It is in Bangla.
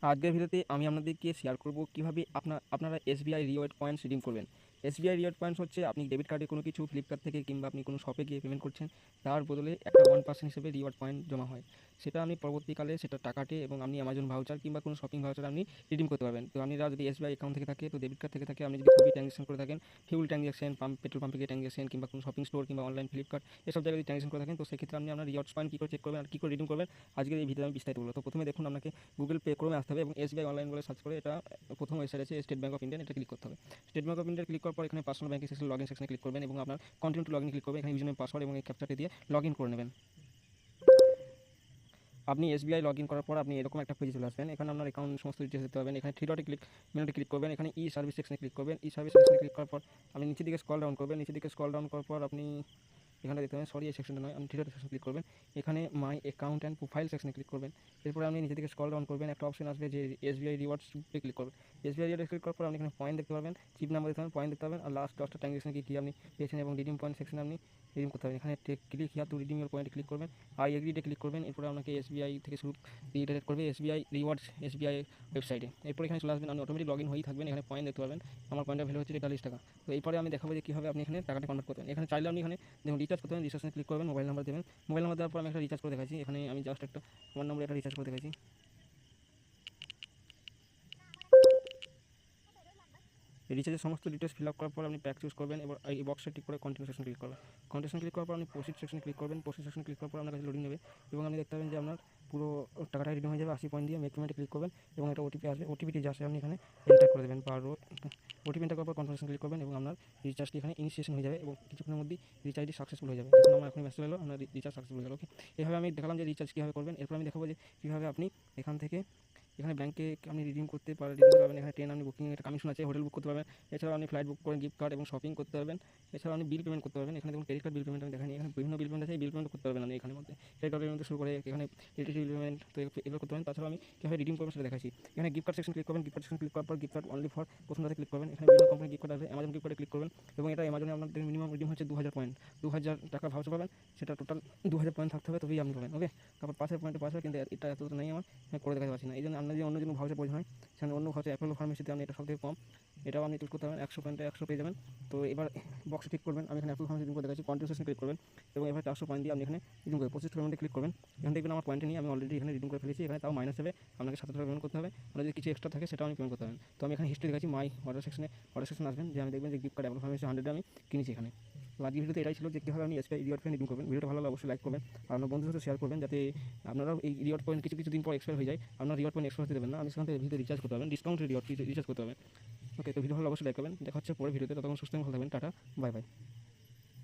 আজকের ভিডিওতে আমি আপনাদেরকে শেয়ার করব কিভাবে আপনারা এসবিআই রিওয়ার্ড পয়েন্টস রিডিম করবেন। এসবিআই রিওয়ার্ড পয়েন্টস হচ্ছে আপনি ডেবিট কার্ডে কোনো কিছু ফ্লিপকার্ট থেকে কিংবা আপনি কোনো শপে গিয়ে পেমেন্ট করছেন, তার বদলে একটা 1% হিসেবে রিওয়ার্ড পয়েন্ট জমা হয়। সেটা আপনি পরবর্তীকালে সেটা টাকাতে এবং আপনি অ্যামাজন ভাউচার কিংবা কোনো শপিং ভাউচার আপনি রিডিম করতে পারবেন। তো আপনারা যদি এসবিআই অ্যাকাউন্ট থেকে থাকে, তো ডেবিট কার্ড থেকে থাকে, আপনি যদি খুবই ট্রানজ্যাকশন করে থাকেন, ফিউল ট্রানজ্যাকশন, পেট্রোল পাম্পে গিয়ে ট্রানজ্যাকশন কিংবা কোনো শপিং স্টোর কিংবা অনলাইন ফ্লিপকার্ট এসব জায়গায় যদি ট্রানজ্যাকশন করে থাকেন, তো সেক্ষেত্রে আপনি আপনার রিওয়ার্ডস পয়েন্ট কী করে চেক করবেন আর কী করে রিডিম করবেন আজকের এই ভিডিওতে আমি বিস্তারিত বলবো। তো প্রথমে দেখুন, আপনাকে গুগল পে ক্রোমে আসতে হবে এবং এসবিআই অনলাইন বলে সার্চ করে এটা প্রথম ওয়েবসাইট আছে স্টেট ব্যাঙ্ক অফ ইন্ডিয়া, এটা ক্লিক করতে হবে। State bank of India click করার পর এখানে personal banking section log in সেকশনে ক্লিক করবেন এবং আপনার continue to log in click করবেন। এখানে ইউজারনেম পাসওয়ার্ড এবং এই ক্যাপচাটি দিয়ে লগ ইন করে নেবেন। আপনি এসবিআই লগ ইন করার পর আপনি এরকম একটা পেজে চলে আসবেন। এখানে আপনার অ্যাকাউন্ট সমস্ত ডিটেলস দিতে পারবেন। এখানে থ্রি ডটে মেনুতে ক্লিক করবেন, এখানে ই সার্ভিস সেকশনে ক্লিক করবেন। ই সার্ভিস সেকশনে ক্লিক করার পর আপনি নিচের দিকে স্ক্রল ডাউন করবেন। নিচের দিকে স্ক্রল ডাউন করার পর আপনি এখানে দেখতে পাবেন, সরি এই সেকশনটা নয়, আপনি থ্রি ডট সেকশন ক্লিক করবেন। এখানে মাই অ্যাকাউন্ট অ্যান্ড প্রোফাইল সেকশনে ক্লিক করবেন। এরপরে আপনি নিচে দিকে স্ক্রল ডাউন করবেন, একটা অপশন আসবে যে এসবিআই রিওয়ার্ডসে ক্লিক করবেন। এসবিআই রিওয়ার্ডস ক্লিক করার পর আপনি এখানে পয়েন্ট দেখতে পাবেন, চিপ নাম্বার দেখতে পাবেন, পয়েন্ট দেখতে পাবেন আর লাস্ট 10টা ট্রানজ্যাকশন কী আপনি পেয়েছেন এবং রিডিম পয়েন্ট সেকশনে আপনি রিডিম করতে পারবেন। এখানে click here two redeem your point click করবেন, আই এগ্রিতে ক্লিক করবেন। এরপরে আপনাকে এসবিআই থেকে শুরু রিডাইরেক্ট করবে এসবিআই রিওয়ার্ডস এসবিআই ওয়েবসাইটে। এরপর এখানে চলে আসবেন, আপনি অটোমেটিক লগ ইন হয়েই থাকবেন। এখানে পয়েন্ট দেখতে পাবেন, আমার পয়েন্টের ভ্যালু হচ্ছে 43 টাকা। তো এরপরে আমি দেখাবো যে কীভাবে আপনি এখানে টাকাটা কনভার্ট করবেন। এখানে চাইলে আপনি এখানে দেখুন রিচার্জ করতে পারেন, রিচার্জে ক্লিক করবেন, মোবাইল নাম্বার দেবেন। মোবাইল নাম্বার দেওয়ার পর আমি একটা রিচার্জ করে দেখাচ্ছি। এখানে আমি জাস্ট একটা আমার নম্বরে একটা রিচার্জ করে দেখাচ্ছি। এই রিচার্জের সমস্ত ডিটেলস ফিল আপ করার পর আপনি প্যাক চুজ করবেন। এবার এই বক্সে টিক করে কন্টিনিউ সেকশন ক্লিক করবেন। কন্টিনিউ ক্লিক করার পর আপনি প্রসিড সেকশন ক্লিক করবেন। প্রসিড সেকশন ক্লিক করার পর আপনার কাছে লোডিং নেবে এবং আপনি দেখতে পাবেন যে আপনার পুরো টাকাটা রিডিম হয়ে যাবে 80 পয়েন্ট দিয়ে। মেক পেমেন্টে ক্লিক করবেন এবং একটা ওটিপি আসবে, ওটিপিটি যা আসে আপনি এখানে এন্টার করে দেবেন। ওটিপি এন্টার করার পর কনফার্মেশন ক্লিক করবেন এবং আপনার রিচার্জটি এখানে ইনিশিয়েশন হয়ে যাবে এবং কিছুক্ষণের মধ্যেই রিচার্জটি সাকসেসফুল হয়ে যাবে। দেখুন আমার এখন মেসেজ এলো, আপনার রিচার্জ সাকসেসফুল হয়ে গেল। ওকে, এভাবে আমি দেখালাম যে রিচার্জ কীভাবে করবেন। এরপর আমি দেখাবো যে কীভাবে আপনি এখান থেকে এখানে ব্যাংকে আপনি রিডিম করতে পারবেন। এখানে ট্রেন আপনি বুকিং একটা কমিশন আছে, হোটেল বুক করতে পারবেন। এছাড়াও আপনি ফ্লাইট বুক করেন, গিফট কার্ড এবং শপিং করতে পারবেন। এছাড়াও আপনি বিল পেমেন্ট করতে পারবেন। এখানে দেখুন ক্রেডিট কার্ড বিল পেমেন্ট আমি দেখানি, এখানে বিভিন্ন বিল পেমেন্ট আছে, এই বিল পেমেন্ট করতে পারবেন আপনি এখানের মধ্যে। ক্রেডিট কার্ড পেমেন্ট শুরু করে এখানে ইলেকট্রিসিটি বিল পেমেন্ট, তো এগুলো করতে পারেন। তাছাড়াও আমি কীভাবে রিডিম করবেন সেটা দেখাচ্ছি। এখানে গিফট কার্ড সেকশন ক্লিক করবেন। গিফট কার্ড সেকশন ক্লিক করার পর গিফট কার্ড অনলি ফর প্রথমটাতে ক্লিক করবেন। এখানে বিভিন্ন কোম্পানির গিফট কার্ড আছে, অ্যামাজন গিফট কার্ডে ক্লিক করবেন এবং এটা অ্যামাজনে আপনাদের মিনিমাম রিডিম হচ্ছে 2000 পয়েন্ট, 2000 টাকা ভাউচার পাবেন। সেটা টোটাল 2000 পয়েন্ট থাকতে হবে তবেই আপনি পাবেন। ওকে, তারপর পাশের পয়েন্টে পাশে, কিন্তু এটা এতটা নেই আমার, করে দেখাতে পারছি না। এই জন্য আপনার যদি অন্য কোনো ভাউচার প্রয়োজন হয়, সেখানে অন্য ভাউচার অ্যাপোলো ফার্মেসিতে আপনি এটা সবথেকে কম, এটাও আপনি চুজ করতে পারেন। 100 পয়েন্টে 100 পেয়ে যাবেন। তো এবার বক্সে ক্লিক করবেন, আমি এখানে অ্যাপোলো ফার্মেসি করে দেখাচ্ছি। কন্টিনিউ সেকশন ক্লিক করবেন এবং এবার 400 পয়েন্ট দিয়ে আপনি এখানে রিডিম করবেন। 25 পেমেন্টে ক্লিক করবেন। এখানে দেখবেন আমার পয়েন্টে নিয়ে আমি অলরেডি এখানে রিডিম করে ফেলেছি। এখানে তাও মাইনাস হবে, আপনাকে 7 টাকা পেমেন্ট করতে হবে। আর যদি কিছু এক্সট্রা থাকে সেটাও আমি পেমেন্ট করতে হবে। তো আমি এখানে হিস্ট্রি দেখাচ্ছি, মাই অর্ডার সেকশন আসবেন, যে আমি দেখবেন যে গিফট কার্ড অ্যাপোলো ফার্মেসি 100 আমি কিনেছি এখানে। তো আজকের ভিডিওতে এটাই ছিল যে কীভাবে আপনি এসবিআই রিওয়ার্ড পয়েন্ট রিডিম করবেন। ভিডিওটা ভালো লাগলে অবশ্যই লাইক করবেন আর আপনার বন্ধুদের সাথে শেয়ার করবেন, যাতে আপনারাও এই রিওয়ার্ড পয়েন্ট কিছু দিন পর এক্সপায়ার হয়ে যায়, আপনার রিওয়ার্ড পয়েন্ট এক্সপায়ার হতে দেবেন না। আমি সেখান থেকে ভিডিও রিচার্জ করতে পারবেন, ডিসকাউন্ট রিওয়ার্ড রিচার্জ করতে পারবেন। ওকে, তো ভিডিও ভালো অবশ্যই লাইক করবেন। দেখা হচ্ছে পরে ভিডিওতে, ততক্ষণ সুস্থ এবং ভালো থাকবেন। Tata, bye bye.